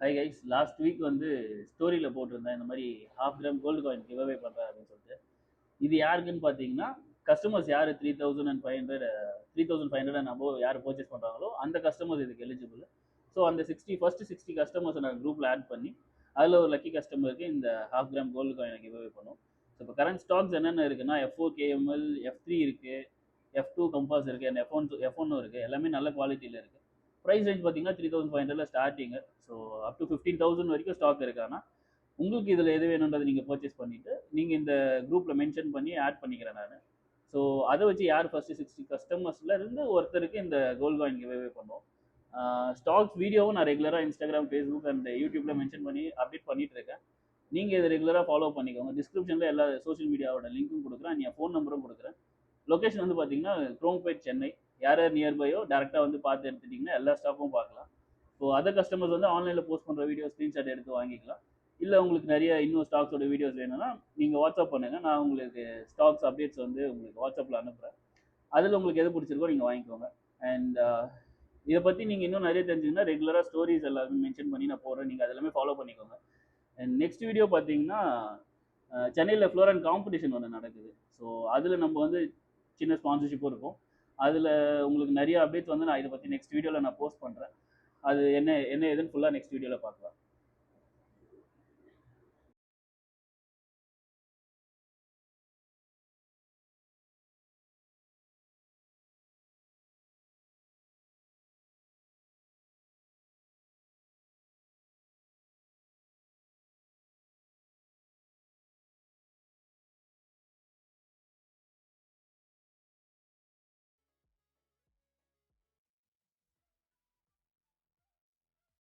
Hi guys, last week வந்து ஸ்டோரியில் போட்டிருந்தேன் இந்த மாதிரி ½ கிராம் கோல்டு காயின் கிவ்அவே பண்ணுறேன் அப்படின்னு சொல்லிட்டு. இது யாருக்குன்னு பார்த்தீங்கன்னா, கஸ்டமர்ஸ் யார் 3500 அண்ட் அபோவ் யார் பர்ச்சேஸ் பண்ணுறாங்களோ அந்த கஸ்டமர்ஸ் இதுக்கு எலிஜிபிள். ஸோ அந்த ஃபர்ஸ்ட் 60 கஸ்டமர்ஸை நான் குரூப்பில் ஆட் பண்ணி அதில் ஒரு லக்கி கஸ்டமருக்கு இந்த ½ கிராம் கோல்டு காயினை கிவ்அவே பண்ணுவோம். ஸோ இப்போ கரண்ட் ஸ்டாக்ஸ் என்னென்ன இருக்குன்னா, F4 KML, F3 இருக்குது, F2 கம்பாஸ் இருக்குது, அண்ட் F1 இருக்குது. எல்லாமே நல்ல குவாலிட்டியில் இருக்குது. ப்ரைஸ் ரேஞ்ச் பார்த்தீங்கன்னா 3500 ஸ்டார்டிங்கு. ஸோ அப் டு 15,000 வரைக்கும் ஸ்டாக் இருக்கு. ஆனால் உங்களுக்கு இதில் எது வேணுன்றதை நீங்கள் பர்ச்சேஸ் பண்ணிவிட்டு நீங்கள் இந்த குரூப்பில் மென்ஷன் பண்ணி ஆட் பண்ணிக்கிறேன் நான். ஸோ அதை வச்சு யார் ஃபஸ்ட்டு 60 கஸ்டமர்ஸில் இருந்து ஒருத்தருக்கு இந்த கோல்டு காயின் கிவ்அவே பண்ணுவோம். ஸ்டாக்ஸ் வீடியோவும் நான் ரெகுலராக இன்ஸ்டாகிராம், ஃபேஸ்புக் அண்ட் யூடியூப்பில் மென்ஷன் பண்ணி அப்டேட் பண்ணிட்டு இருக்கேன். நீங்கள் இதை ரெகுலராக ஃபாலோ பண்ணிக்கோங்க. டிஸ்கிரிப்ஷனில் எல்லா சோஷியல் மீடியாவோட லிங்க்கும் கொடுக்குறேன், என் ஃபோன் நம்பரும் கொடுக்குறேன். லொக்கேஷன் வந்து பார்த்தீங்கன்னா குரோம்பேட், சென்னை. யார் யார் நியர்பையோ டேரெக்டாக வந்து பார்த்து எடுத்துட்டிங்கன்னா எல்லா ஸ்டாக்கும் பார்க்கலாம். ஸோ அதர் கஸ்டமர்ஸ் வந்து ஆன்லைனில் போஸ்ட் பண்ணுற வீடியோ ஸ்க்ரீன்ஷாட் எடுத்து வாங்கிக்கலாம். இல்லை உங்களுக்கு நிறைய இன்னும் ஸ்டாக்ஸோட வீடியோஸ் வேணும்னா நீங்கள் வாட்ஸ்அப் பண்ணுங்கள். நான் உங்களுக்கு ஸ்டாக்ஸ் அப்டேட்ஸ் வந்து உங்களுக்கு வாட்ஸ்அப்பில் அனுப்புகிறேன். அதில் உங்களுக்கு எது பிடிச்சிருக்கோ நீங்கள் வாங்கிக்கோங்க. அண்ட் இதை பற்றி நீங்கள் இன்னும் நிறைய தெரிஞ்சுங்கன்னா ரெகுலராக ஸ்டோரிஸ் எல்லாமே மென்ஷன் பண்ணி நான் போடுறேன். நீங்கள் அதெல்லாமே ஃபாலோ பண்ணிக்கோங்க. அண்ட் நெக்ஸ்ட் வீடியோ பார்த்தீங்கன்னா, சென்னையில் ஃப்ளோர் அண்ட் காம்படிஷன் ஒன்று நடக்குது. ஸோ அதில் நம்ம வந்து சின்ன ஸ்பான்சர்ஷிப்பும் இருக்கும். அதில் உங்களுக்கு நிறைய அப்டேட்ஸ் வந்து நான் இதை பற்றி நெக்ஸ்ட் வீடியோவில் நான் போஸ்ட் பண்ணுறேன். அது என்ன என்ன ஏதுன்னு ஃபுல்லாக நெக்ஸ்ட் வீடியோவில் பார்க்கலாம்.